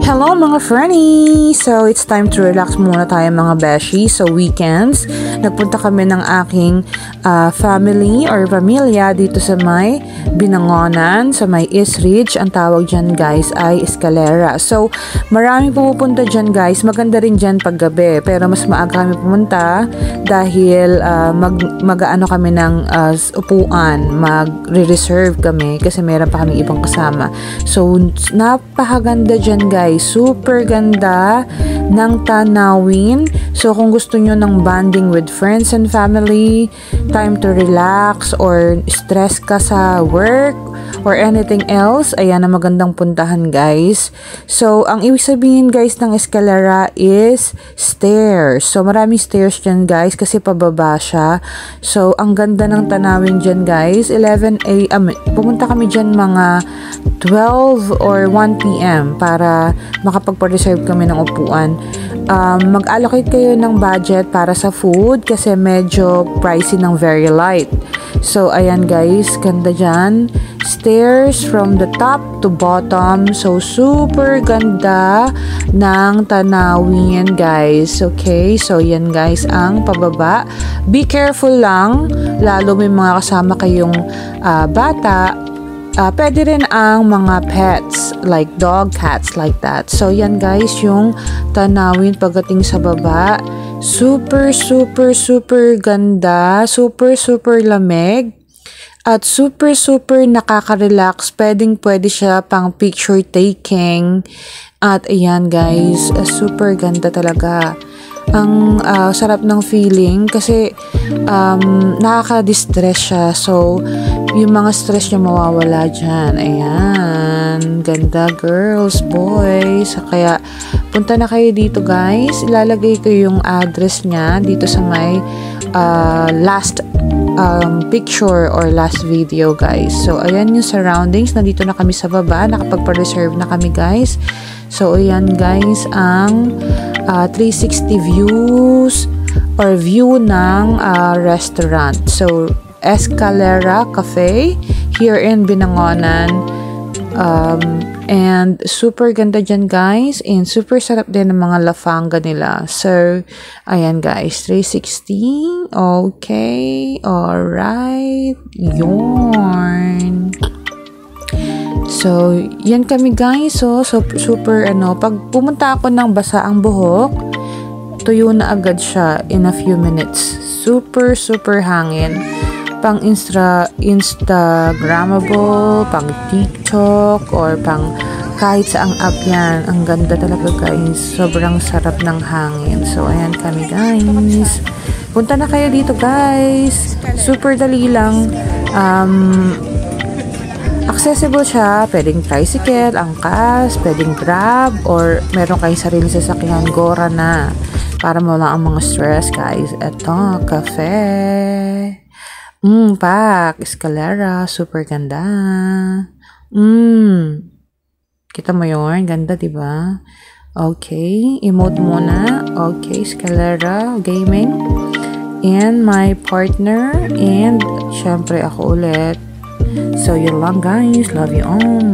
Hello mga Fernie! So, it's time to relax muna tayo mga beshi. So, weekends, nagpunta kami ng aking family or pamilya dito sa may Binangonan, sa may East Ridge. Ang tawag dyan guys ay Escalera. So, maraming pupunta dyan guys. Maganda rin dyan paggabi. Pero mas maaga kami pumunta dahil mag-ano kami ng upuan. Mag-reserve kami kasi meron pa kami ibang kasama. So, napakaganda dyan guys. Super ganda ng tanawin. So, kung gusto nyo ng bonding with friends and family, time to relax, or stress ka sa work, or anything else, ayan na magandang puntahan guys. So, ang ibig sabihin guys ng Escalera is stairs. So, maraming stairs dyan guys kasi pababa siya. So, ang ganda ng tanawin dyan guys. 11 a.m. Pumunta kami dyan mga 12 or 1 p.m. para makapag-reserve kami ng upuan. Mag-allocate kayo ng budget para sa food kasi medyo pricey ng very light. So, ayan guys, ganda dyan. Stairs from the top to bottom. So, super ganda ng tanawin guys. Okay, so yan guys ang pababa. Be careful lang, lalo may mga kasama kayong bata. Pwede rin ang mga pets, like dog, cats, like that. So, yan guys, yung tanawin pagdating sa baba. Super, super, super ganda. Super, super lamig. At super, super nakaka-relax. Pwede siya pang picture taking. At ayan guys, super ganda talaga. Ang sarap ng feeling kasi nakaka-distress siya. So, yung mga stress niya mawawala dyan. Ayan. Ganda, girls, boys. Kaya, punta na kayo dito, guys. Ilalagay ko yung address niya dito sa may last picture or last video, guys. So, ayan yung surroundings. Nandito na kami sa baba. Nakapagpa-reserve na kami, guys. So, ayan, guys, ang 360 views or view ng restaurant. So, Escalera Cafe here in Binangonan. And super ganda dyan guys, and super sarap din ng mga lafanga nila. So, ayan guys, 360. Okay, alright. Yun. So, yan kami guys. So, super pag pumunta ako ng basa ang buhok, tuyo na agad siya in a few minutes. Super, super hangin. Pang Instagrammable, pang TikTok, or pang kahit saang app yan. Ang ganda talaga guys. Sobrang sarap ng hangin. So, ayan kami guys. Punta na kayo dito guys. Super dali lang. Accessible siya. Pwedeng tricycle, angkas, pwedeng grab, or meron kayong sarili sasakyan, Gora na. Para mawala ang mga stress guys. Eto, cafe. Pak, Escalera, super ganda. Kita mo yun? Ganda, diba? Okay, emote muna. Okay, Escalera, gaming. And my partner. And, syempre, ako ulit. So, yun lang, guys. Love you all.